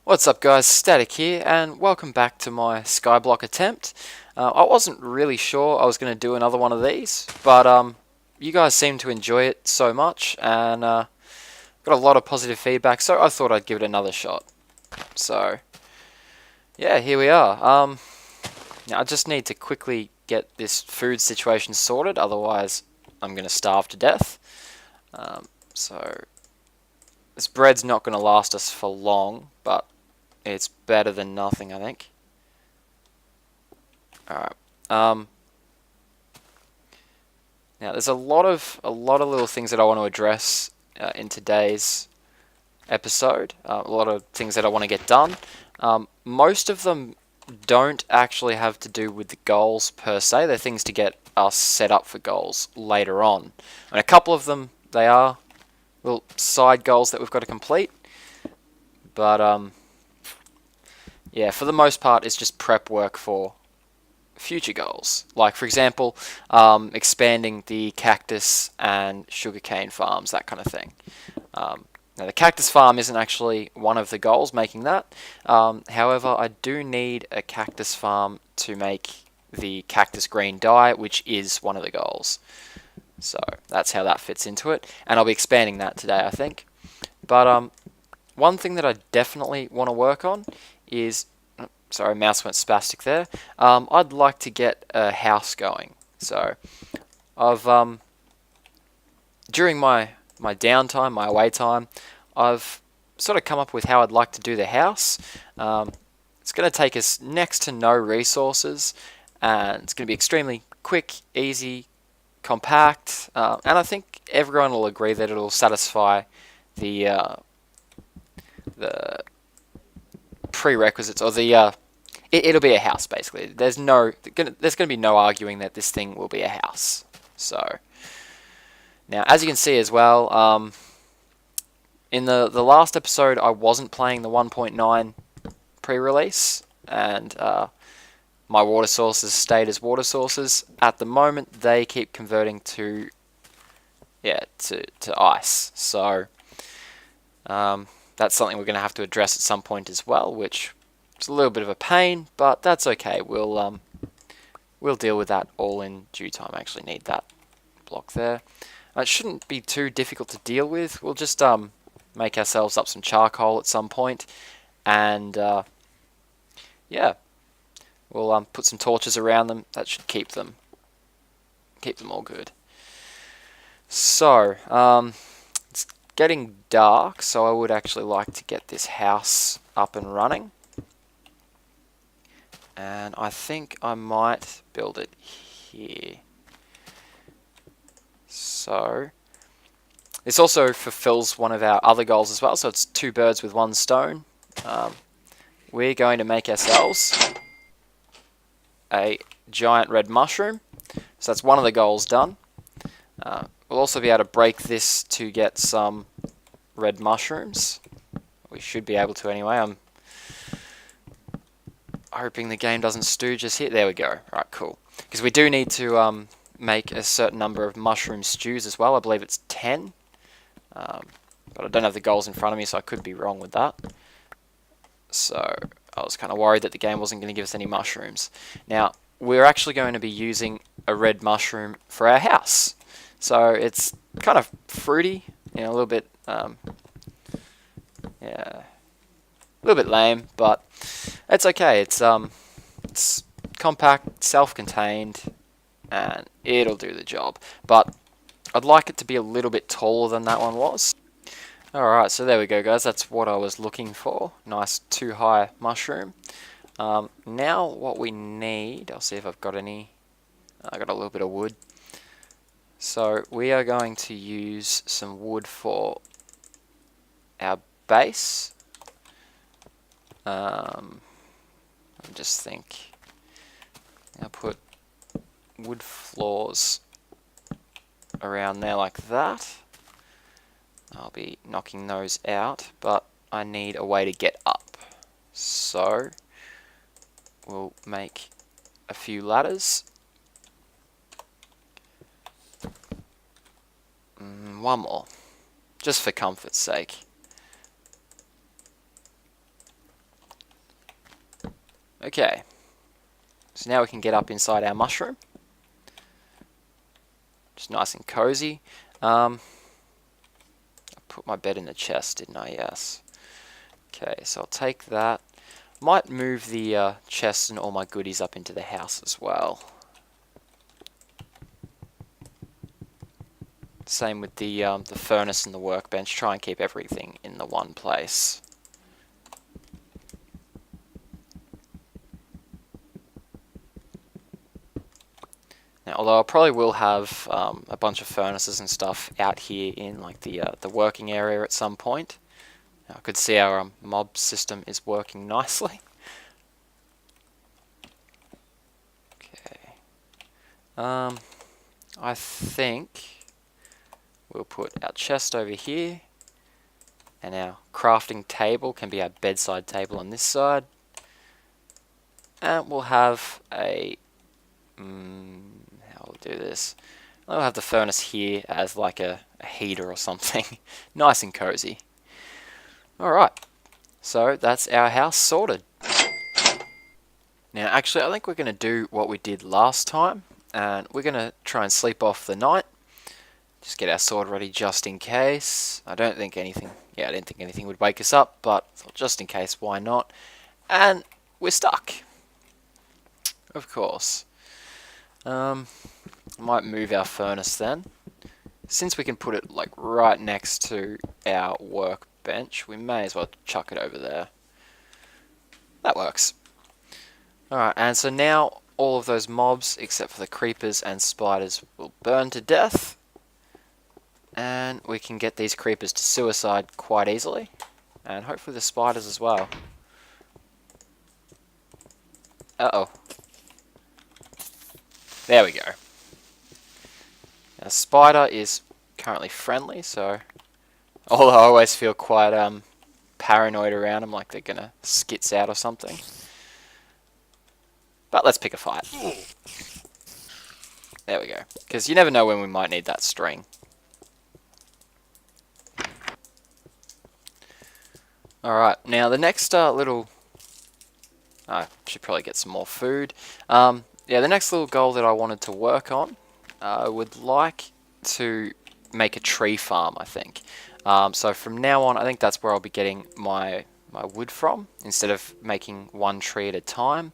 What's up guys, Static here, and welcome back to my SkyBlock attempt. I wasn't really sure I was going to do another one of these, but you guys seem to enjoy it so much, and got a lot of positive feedback, so I thought I'd give it another shot. So, yeah, here we are. Now I just need to quickly get this food situation sorted, otherwise I'm going to starve to death. So, this bread's not going to last us for long, but it's better than nothing, I think. Alright. Now there's a lot of little things that I want to address in today's episode. A lot of things that I want to get done. Most of them don't actually have to do with the goals per se. They're things to get us set up for goals later on. And a couple of them, they are little side goals that we've got to complete. But yeah, for the most part, it's just prep work for future goals. Like, for example, expanding the cactus and sugarcane farms, that kind of thing. Now, the cactus farm isn't actually one of the goals, making that. However, I do need a cactus farm to make the cactus green dye, which is one of the goals. So, that's how that fits into it. And I'll be expanding that today, I think. But one thing that I definitely want to work on is, sorry, mouse went spastic there. I'd like to get a house going. So I've during my downtime, my away time, I've sort of come up with how I'd like to do the house. It's going to take us next to no resources, and it's going to be extremely quick, easy, compact, and I think everyone will agree that it'll satisfy the prerequisites, or it'll be a house basically. There's going to be no arguing that this thing will be a house. So now, as you can see as well, in the last episode I wasn't playing the 1.9 pre-release, and my water sources stayed as water sources. At the moment, they keep converting to ice. So that's something we're going to have to address at some point as well, which is a little bit of a pain, but that's okay. We'll deal with that all in due time. I actually need that block there. It shouldn't be too difficult to deal with. We'll just make ourselves up some charcoal at some point, and yeah, we'll put some torches around them. That should keep them all good. So it's getting dark, so I would actually like to get this house up and running. And I think I might build it here. So this also fulfills one of our other goals as well, so it's two birds with one stone. We're going to make ourselves a giant red mushroom, so that's one of the goals done. We'll also be able to break this to get some red mushrooms. We should be able to anyway. I'm hoping the game doesn't stooge us here. There we go. Right, cool. Because we do need to make a certain number of mushroom stews as well. I believe it's 10. But I don't have the goals in front of me, so I could be wrong with that. So I was kind of worried that the game wasn't going to give us any mushrooms. Now, we're actually going to be using a red mushroom for our house. So it's kind of fruity, a little bit, yeah, a little bit lame, but it's okay. It's compact, self-contained, and it'll do the job. But I'd like it to be a little bit taller than that one was. Alright, so there we go, guys. That's what I was looking for. Nice 2-high mushroom. Now what we need, I'll see if I've got any. I got a little bit of wood. So we are going to use some wood for our base. I just think I'll put wood floors around there like that. I'll be knocking those out, but I need a way to get up. So we'll make a few ladders. One more, just for comfort's sake. Okay, so now we can get up inside our mushroom. Just nice and cozy. I put my bed in the chest, didn't I? Yes. Okay, so I'll take that. Might move the chest and all my goodies up into the house as well. Same with the furnace and the workbench. Try and keep everything in the one place. Now, although I probably will have a bunch of furnaces and stuff out here in like the working area at some point. Now, I could see our mob system is working nicely. Okay. I think we'll put our chest over here, and our crafting table can be our bedside table on this side. And we'll have a how we'll do this. I'll have the furnace here as like a heater or something. Nice and cozy. Alright, so that's our house sorted. Now actually I think we're going to do what we did last time, and we're going to try and sleep off the night. Just get our sword ready just in case. I didn't think anything would wake us up, but just in case, why not? And we're stuck. Of course. Might move our furnace then. Since we can put it like right next to our workbench, we may as well chuck it over there. That works. Alright, and so now all of those mobs, except for the creepers and spiders, will burn to death. And we can get these creepers to suicide quite easily. And hopefully the spiders as well. Uh-oh. There we go. Now, spider is currently friendly, so although I always feel quite paranoid around them, like they're gonna skits out or something. But let's pick a fight. There we go. Because you never know when we might need that string. Alright, now the next little... I should probably get some more food. Yeah, the next little goal that I wanted to work on, I would like to make a tree farm, I think. So from now on, I think that's where I'll be getting my wood from, instead of making one tree at a time.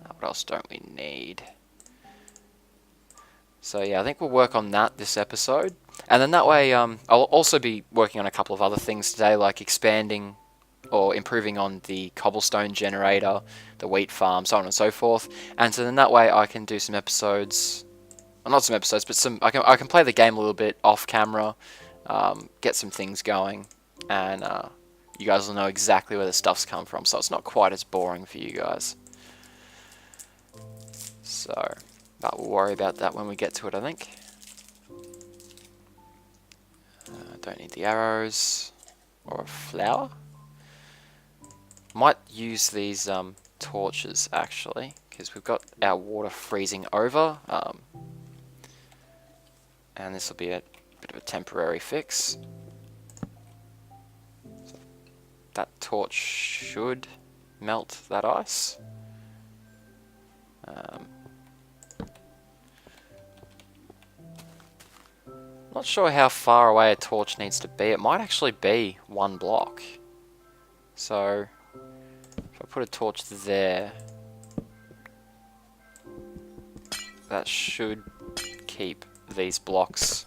What else don't we need? So yeah, I think we'll work on that this episode. And then that way, I'll also be working on a couple of other things today, like expanding or improving on the cobblestone generator, the wheat farm, so on and so forth. And so then that way I can do some episodes, well, not some episodes, but I can play the game a little bit off camera, get some things going, and you guys will know exactly where the stuff's come from, so it's not quite as boring for you guys. So, but we'll worry about that when we get to it, I think. Don't need the arrows or a flower. Might use these torches actually, because we've got our water freezing over, and this will be a bit of a temporary fix. So that torch should melt that ice. Not sure how far away a torch needs to be. It might actually be one block. So if I put a torch there, that should keep these blocks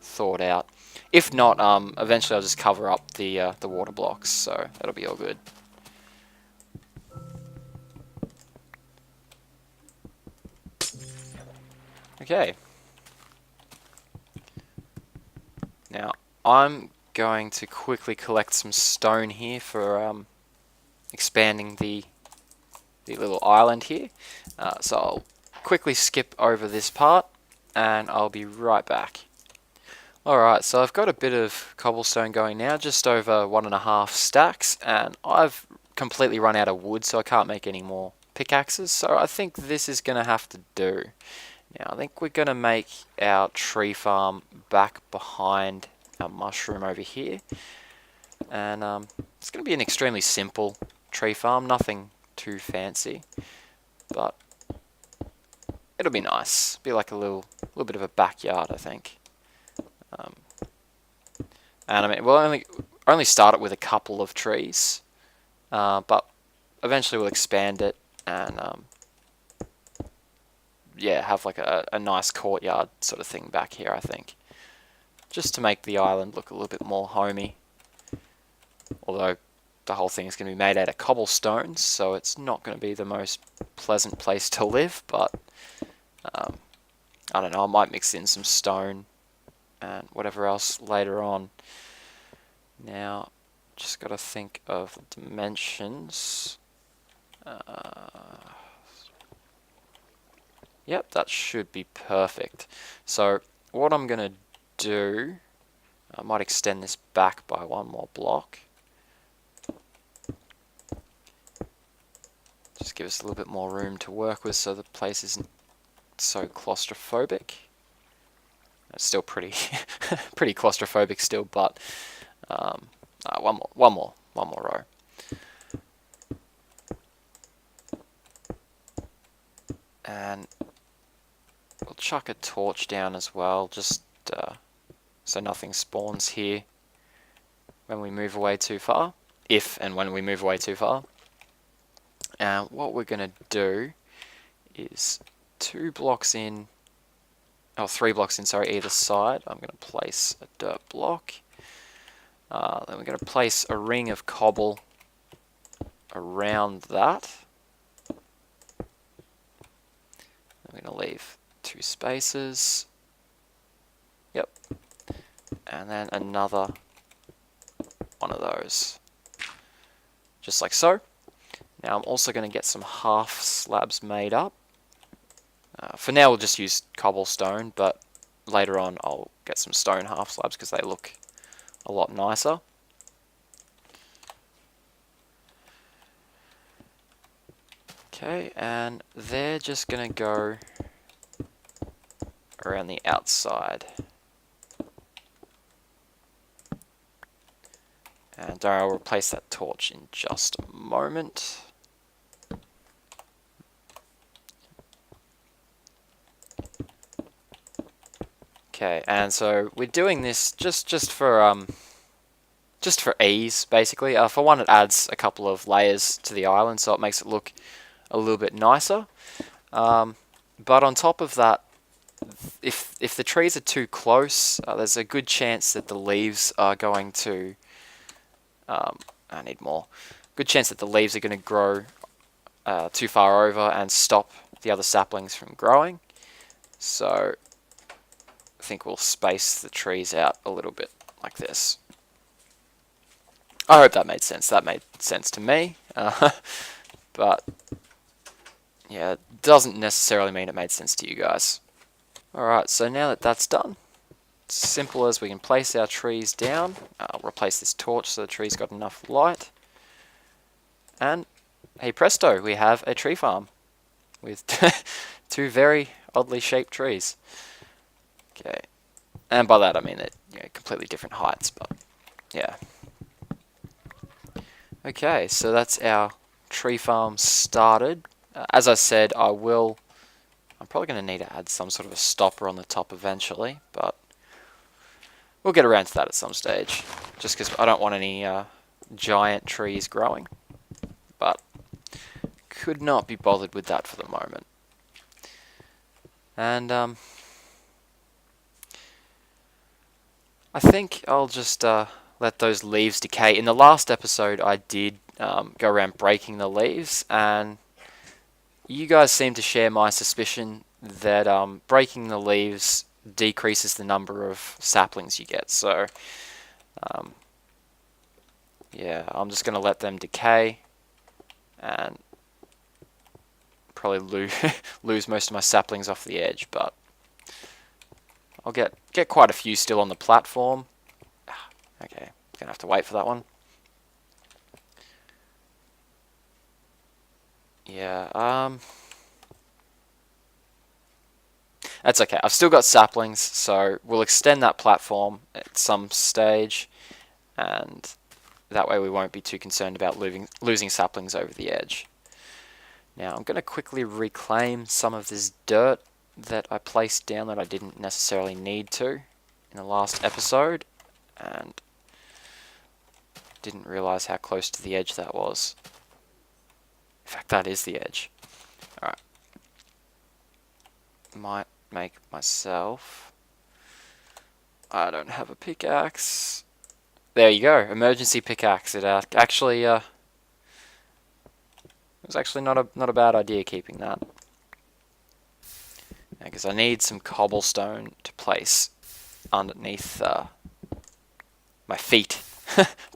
thawed out. If not, eventually I'll just cover up the water blocks, so that'll be all good. Okay. Now, I'm going to quickly collect some stone here for expanding the little island here. So I'll quickly skip over this part, and I'll be right back. Alright, so I've got a bit of cobblestone going now, just over 1.5 stacks, and I've completely run out of wood, so I can't make any more pickaxes, so I think this is going to have to do. Now, I think we're going to make our tree farm back behind our mushroom over here. And it's going to be an extremely simple tree farm, nothing too fancy, but it'll be nice. Be like a little bit of a backyard, I think. And I mean, we'll only start it with a couple of trees, but eventually we'll expand it and yeah, have like a nice courtyard sort of thing back here, I think, just to make the island look a little bit more homey. Although the whole thing is going to be made out of cobblestones, so it's not going to be the most pleasant place to live, but I don't know, I might mix in some stone and whatever else later on. Now, just got to think of dimensions. Yep, that should be perfect. So what I'm going to do, I might extend this back by one more block. Just give us a little bit more room to work with so the place isn't so claustrophobic. It's still pretty pretty claustrophobic still, but one more row. And we'll chuck a torch down as well, just so nothing spawns here when we move away too far, if and when we move away too far. And what we're going to do is 3 blocks in, sorry, either side. I'm going to place a dirt block. Then we're going to place a ring of cobble around that. I'm going to leave 2 spaces. Yep. And then another one of those. Just like so. Now I'm also going to get some half slabs made up. For now we'll just use cobblestone, but later on I'll get some stone half slabs because they look a lot nicer. Okay, and they're just going to go around the outside. And I'll replace that torch in just a moment. Okay, and so we're doing this just for ease, basically. For one, it adds a couple of layers to the island, so it makes it look a little bit nicer. But on top of that, if the trees are too close, there's a good chance that the leaves are going to I need more. Good chance that the leaves are going to grow too far over and stop the other saplings from growing. So I think we'll space the trees out a little bit like this. I hope that made sense. That made sense to me. But yeah, it doesn't necessarily mean it made sense to you guys. Alright, so now that that's done, it's simple as we can place our trees down. I'll replace this torch so the tree's got enough light. And hey presto, we have a tree farm with 2 very oddly shaped trees. Okay, and by that I mean they're completely different heights, but yeah. Okay, so that's our tree farm started. As I said, I'm probably going to need to add some sort of a stopper on the top eventually, but we'll get around to that at some stage, just because I don't want any giant trees growing, but could not be bothered with that for the moment. And I think I'll just let those leaves decay. In the last episode I did go around breaking the leaves, and you guys seem to share my suspicion that breaking the leaves decreases the number of saplings you get. So yeah, I'm just going to let them decay and probably lose most of my saplings off the edge, but I'll get quite a few still on the platform. Okay, gonna have to wait for that one. Yeah, that's okay. I've still got saplings, so we'll extend that platform at some stage, and that way we won't be too concerned about losing saplings over the edge. Now I'm going to quickly reclaim some of this dirt that I placed down that I didn't necessarily need to in the last episode, and didn't realize how close to the edge that was. In fact, that is the edge. Alright. Might make myself... I don't have a pickaxe. There you go, emergency pickaxe. It actually it was actually not a bad idea keeping that. Because I need some cobblestone to place underneath my feet,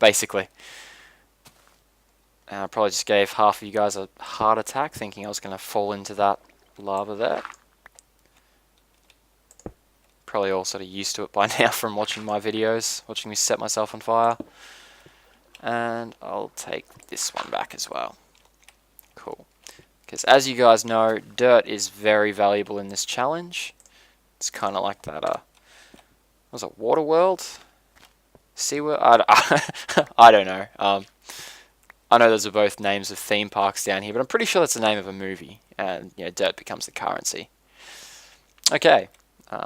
basically. And I probably just gave half of you guys a heart attack thinking I was going to fall into that lava there. Probably all sort of used to it by now from watching my videos, watching me set myself on fire. And I'll take this one back as well. Cool. Because as you guys know, dirt is very valuable in this challenge. It's kind of like that, was it Water World? Sea World? I don't know. I know those are both names of theme parks down here, but I'm pretty sure that's the name of a movie. And, you know, dirt becomes the currency. Okay.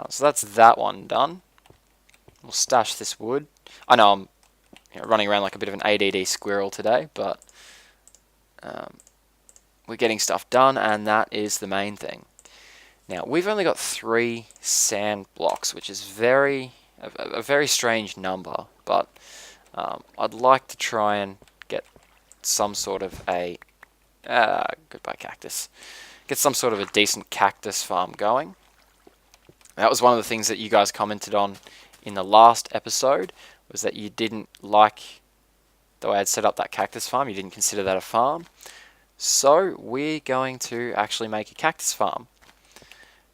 So that's that one done. We'll stash this wood. I know I'm running around like a bit of an ADD squirrel today, but we're getting stuff done, and that is the main thing. Now, we've only got 3 sand blocks, which is a very strange number, but I'd like to try and get some sort of a... goodbye cactus. Get some sort of a decent cactus farm going. That was one of the things that you guys commented on in the last episode, was that you didn't like the way I'd set up that cactus farm. You didn't consider that a farm. So we're going to actually make a cactus farm.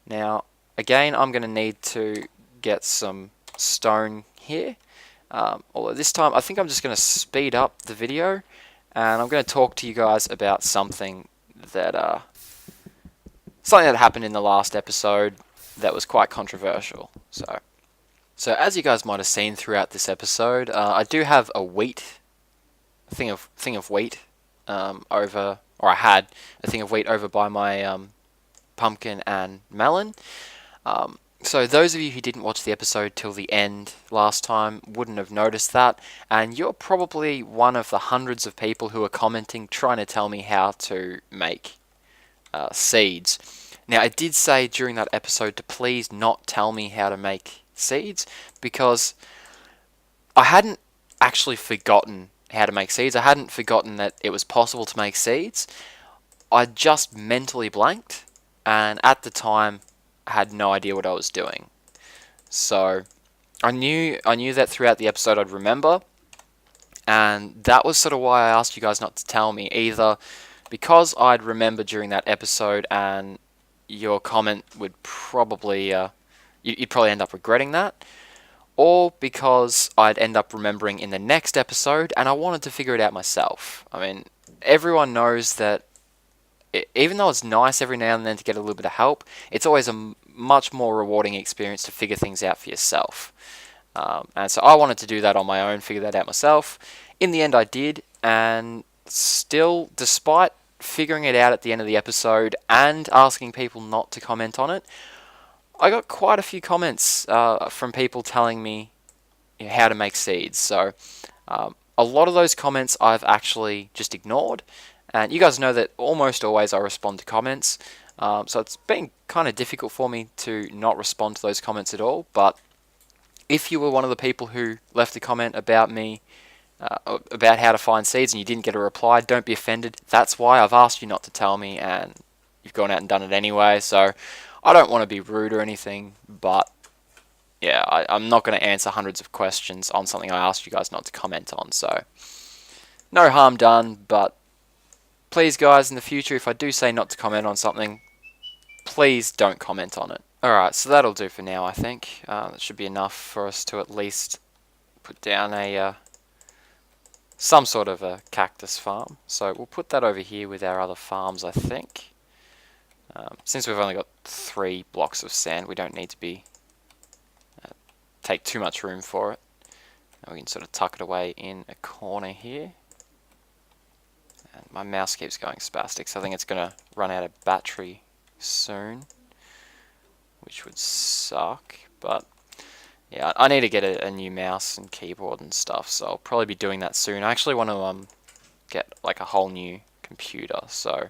Now, again, I'm going to need to get some stone here. Although this time, I think I'm just going to speed up the video, and I'm going to talk to you guys about something that happened in the last episode that was quite controversial. So as you guys might have seen throughout this episode, I do have a thing of wheat over, or I had a thing of wheat over by my pumpkin and melon. So those of you who didn't watch the episode till the end last time wouldn't have noticed that, and you're probably one of the hundreds of people who are commenting trying to tell me how to make seeds. Now, I did say during that episode to please not tell me how to make seeds, because I hadn't actually forgotten how to make seeds. I hadn't forgotten that it was possible to make seeds. I just mentally blanked, and at the time I had no idea what I was doing. So I knew that throughout the episode I'd remember, and that was sort of why I asked you guys not to tell me, either because I'd remember during that episode and your comment would probably you'd probably end up regretting that, or because I'd end up remembering in the next episode and I wanted to figure it out myself. I mean, everyone knows that even though it's nice every now and then to get a little bit of help, it's always a much more rewarding experience to figure things out for yourself. And so I wanted to do that on my own, figure that out myself. In the end I did, and still, despite figuring it out at the end of the episode and asking people not to comment on it, I got quite a few comments from people telling me how to make seeds. So a lot of those comments I've actually just ignored, and you guys know that almost always I respond to comments, so it's been kind of difficult for me to not respond to those comments at all. But if you were one of the people who left a comment about me about how to find seeds and you didn't get a reply, don't be offended. That's why I've asked you not to tell me, and you've gone out and done it anyway. So I don't want to be rude or anything, but yeah, I'm not going to answer hundreds of questions on something I asked you guys not to comment on. So no harm done, but please guys, in the future, if I do say not to comment on something, please don't comment on it. Alright, so that'll do for now, I think. That should be enough for us to at least put down some sort of a cactus farm. So we'll put that over here with our other farms, I think. Since we've only got 3 blocks of sand, we don't need to be take too much room for it. And we can sort of tuck it away in a corner here. And my mouse keeps going spastic, so I think it's going to run out of battery soon, which would suck, but yeah, I need to get a new mouse and keyboard and stuff, so I'll probably be doing that soon. I actually want to get like a whole new computer, so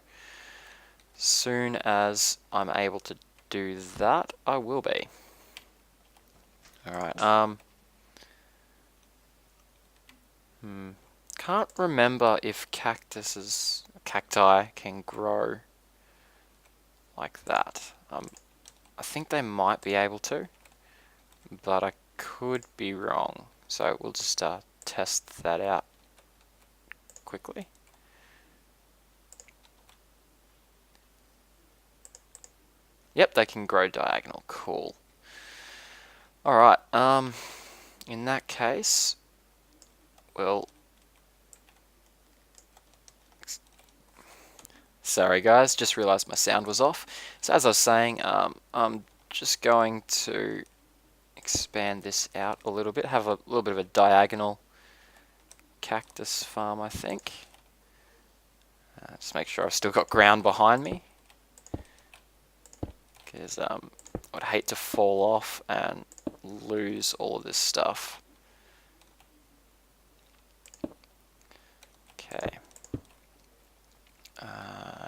soon as I'm able to do that, I will be. Alright, can't remember if cacti can grow like that. I think they might be able to, but I could be wrong. So we'll just test that out quickly. Yep, they can grow diagonal. Cool. Alright, in that case, well, sorry guys, just realized my sound was off. So as I was saying, I'm just going to expand this out a little bit, have a little bit of a diagonal cactus farm, I think. Just make sure I've still got ground behind me, because I'd hate to fall off and lose all of this stuff. Okay.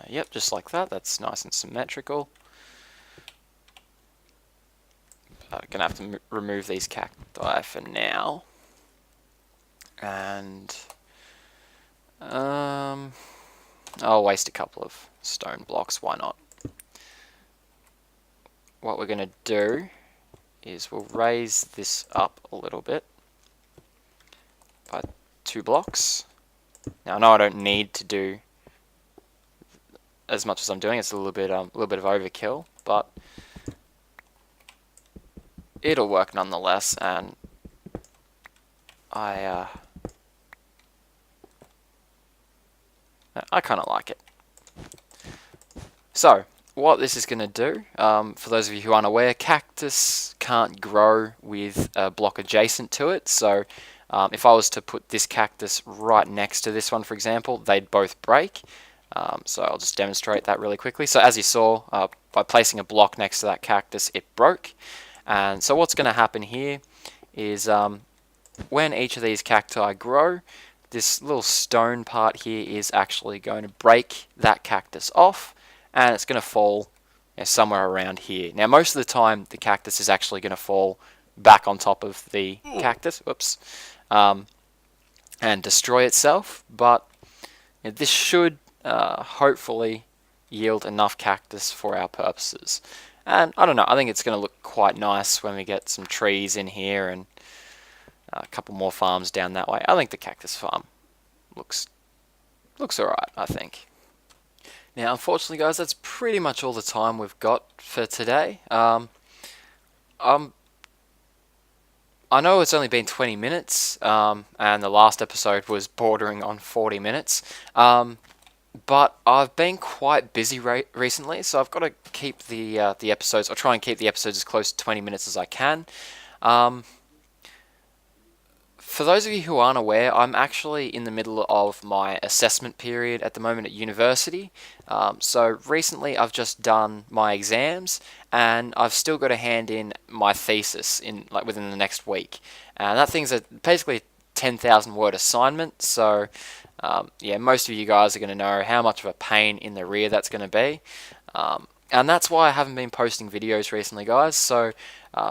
Yep, just like that. That's nice and symmetrical. I'm gonna have to remove these cacti for now, and I'll waste a couple of stone blocks. Why not? What we're gonna do is we'll raise this up a little bit by 2 blocks. Now I know I don't need to do as much as I'm doing. It's a little bit of overkill, but it'll work nonetheless, and I kind of like it. So what this is going to do, for those of you who aren't aware, cactus can't grow with a block adjacent to it. So if I was to put this cactus right next to this one, for example, they'd both break. So I'll just demonstrate that really quickly. So as you saw, by placing a block next to that cactus, it broke. And so what's going to happen here is when each of these cacti grow, this little stone part here is actually going to break that cactus off, and it's going to fall somewhere around here. Now most of the time the cactus is actually going to fall back on top of the cactus, whoops, and destroy itself, but this should hopefully yield enough cactus for our purposes. And I don't know, I think it's going to look quite nice when we get some trees in here and a couple more farms down that way. I think the cactus farm looks alright, I think. Now unfortunately guys, that's pretty much all the time we've got for today. I know it's only been 20 minutes, and the last episode was bordering on 40 minutes. But I've been quite busy recently, so I've got to keep the episodes, or try and keep the episodes as close to 20 minutes as I can. For those of you who aren't aware, I'm actually in the middle of my assessment period at the moment at university. So recently I've just done my exams, and I've still got to hand in my thesis within the next week. And that thing's basically a 10,000 word assignment, so yeah, most of you guys are going to know how much of a pain in the rear that's going to be. And that's why I haven't been posting videos recently, guys. So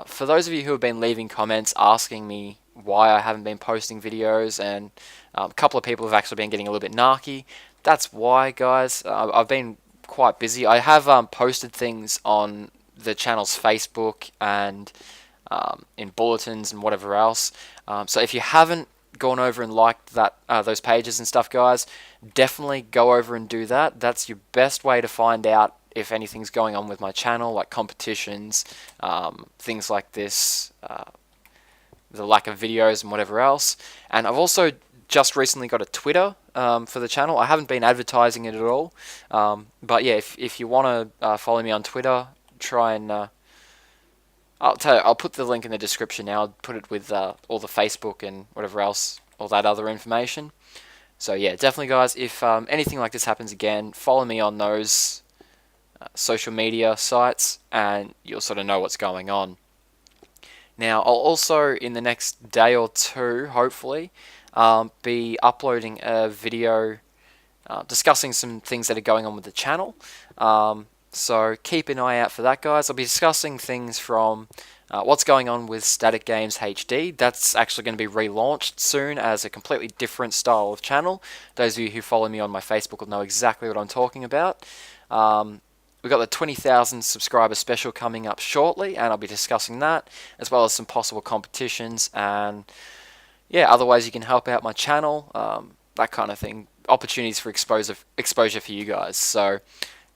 for those of you who have been leaving comments asking me why I haven't been posting videos, and a couple of people have actually been getting a little bit narky, that's why, guys. I've been quite busy. I have posted things on the channel's Facebook and in bulletins and whatever else. So if you haven't gone over and liked those pages and stuff, guys, definitely go over and do that. That's your best way to find out if anything's going on with my channel, like competitions, things like this, the lack of videos and whatever else. And I've also just recently got a Twitter for the channel. I haven't been advertising it at all, but yeah, if you want to follow me on Twitter, try and I'll put the link in the description now. I'll put it with all the Facebook and whatever else, all that other information. So yeah, definitely guys, if anything like this happens again, follow me on those social media sites and you'll sort of know what's going on. Now, I'll also, in the next day or two, hopefully, be uploading a video discussing some things that are going on with the channel. So keep an eye out for that, guys. I'll be discussing things from what's going on with Static Games HD. That's actually going to be relaunched soon as a completely different style of channel. Those of you who follow me on my Facebook will know exactly what I'm talking about. We've got the 20,000 subscriber special coming up shortly, and I'll be discussing that, as well as some possible competitions, and yeah, other ways you can help out my channel, that kind of thing. Opportunities for exposure for you guys. So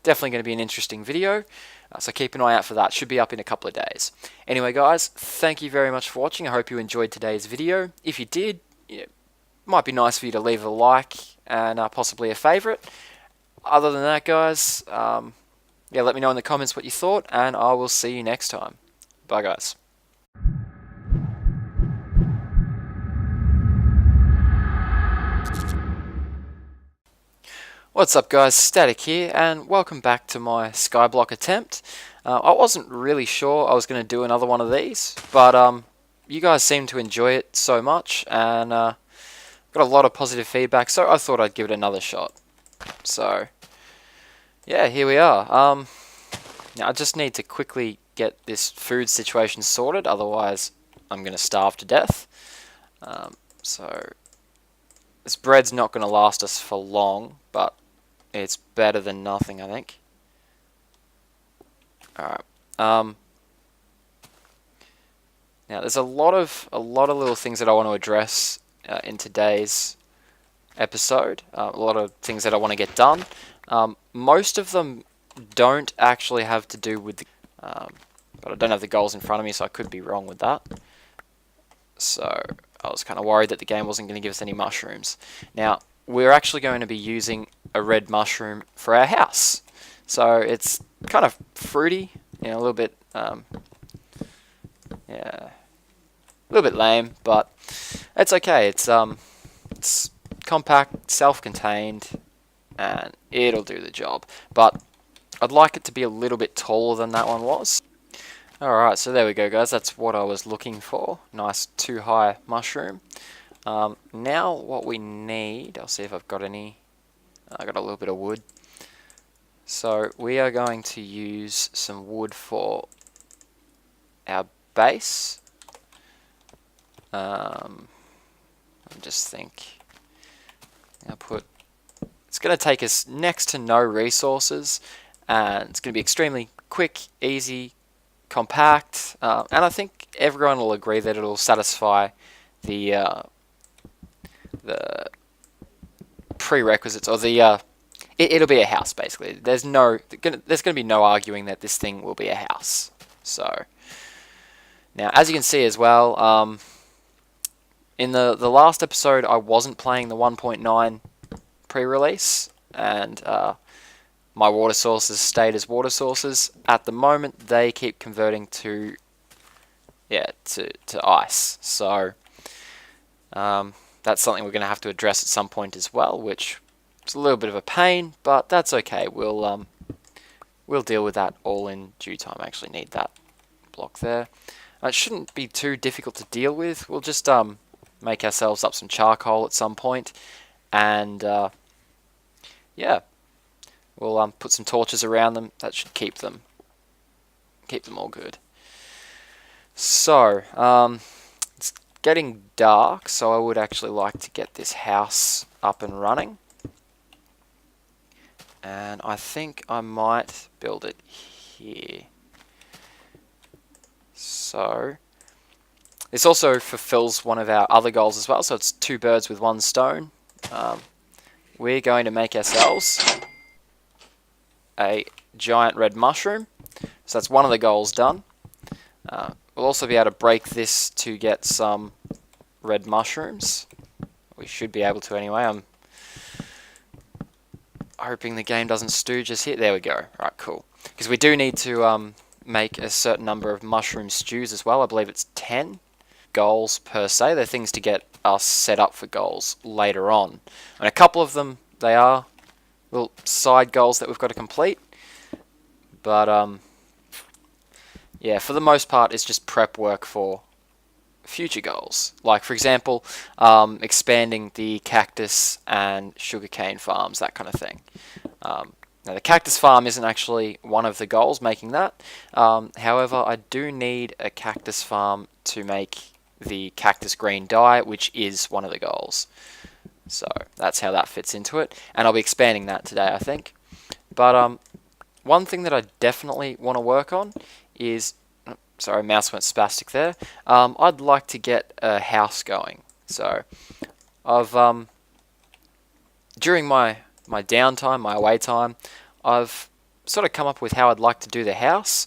definitely going to be an interesting video. So keep an eye out for that. Should be up in a couple of days. Anyway, guys, thank you very much for watching. I hope you enjoyed today's video. If you did, it might be nice for you to leave a like and possibly a favorite. Other than that, guys, yeah, let me know in the comments what you thought, and I will see you next time. Bye, guys. What's up, guys? Static here, and welcome back to my SkyBlock attempt. I wasn't really sure I was going to do another one of these, but you guys seem to enjoy it so much, and got a lot of positive feedback, so I thought I'd give it another shot. So yeah, here we are. Now I just need to quickly get this food situation sorted, otherwise I'm going to starve to death. So this bread's not going to last us for long, but it's better than nothing, I think. Alright. Now there's a lot of little things that I want to address in today's episode. A lot of things that I want to get done. Most of them don't actually have to do with the, but I don't have the goals in front of me, so I could be wrong with that. So I was kind of worried that the game wasn't going to give us any mushrooms. Now, we're actually going to be using a red mushroom for our house. So it's kind of fruity, you know, a little bit, yeah, a little bit lame, but it's okay. It's compact, self-contained, and it'll do the job. But I'd like it to be a little bit taller than that one was. Alright, so there we go, guys. That's what I was looking for. Nice 2-high mushroom. Now what we need, I'll see if I've got any. I got a little bit of wood. So we are going to use some wood for our base. I just think it's going to take us next to no resources, and it's going to be extremely quick, easy, compact, and I think everyone will agree that it'll satisfy the prerequisites, or it'll be a house basically. There's going to be no arguing that this thing will be a house. So now, as you can see as well, in the last episode I wasn't playing the 1.9 pre-release, and my water sources stayed as water sources. At the moment, they keep converting to ice. So that's something we're going to have to address at some point as well, which is a little bit of a pain, but that's okay. We'll deal with that all in due time. I actually need that block there. It shouldn't be too difficult to deal with. We'll just make ourselves up some charcoal at some point, and yeah. We'll put some torches around them. That should keep them all good. So it's getting dark, so I would actually like to get this house up and running. And I think I might build it here. So this also fulfills one of our other goals as well. So it's 2 birds with 1 stone. We're going to make ourselves a giant red mushroom. So that's one of the goals done. We'll also be able to break this to get some red mushrooms. We should be able to anyway. I'm hoping the game doesn't stooge us here. There we go. Alright, cool. Because we do need to make a certain number of mushroom stews as well. I believe it's 10. goals per se. They're things to get us set up for goals later on. And a couple of them, they are little side goals that we've got to complete. But yeah, for the most part, it's just prep work for future goals. Like, for example, expanding the cactus and sugarcane farms, that kind of thing. Now, the cactus farm isn't actually one of the goals, making that. However, I do need a cactus farm to make the cactus green dye, which is one of the goals. So that's how that fits into it. And I'll be expanding that today, I think. But one thing that I definitely want to work on is... Sorry, mouse went spastic there. I'd like to get a house going. So I've... during my downtime, my away time, I've sort of come up with how I'd like to do the house.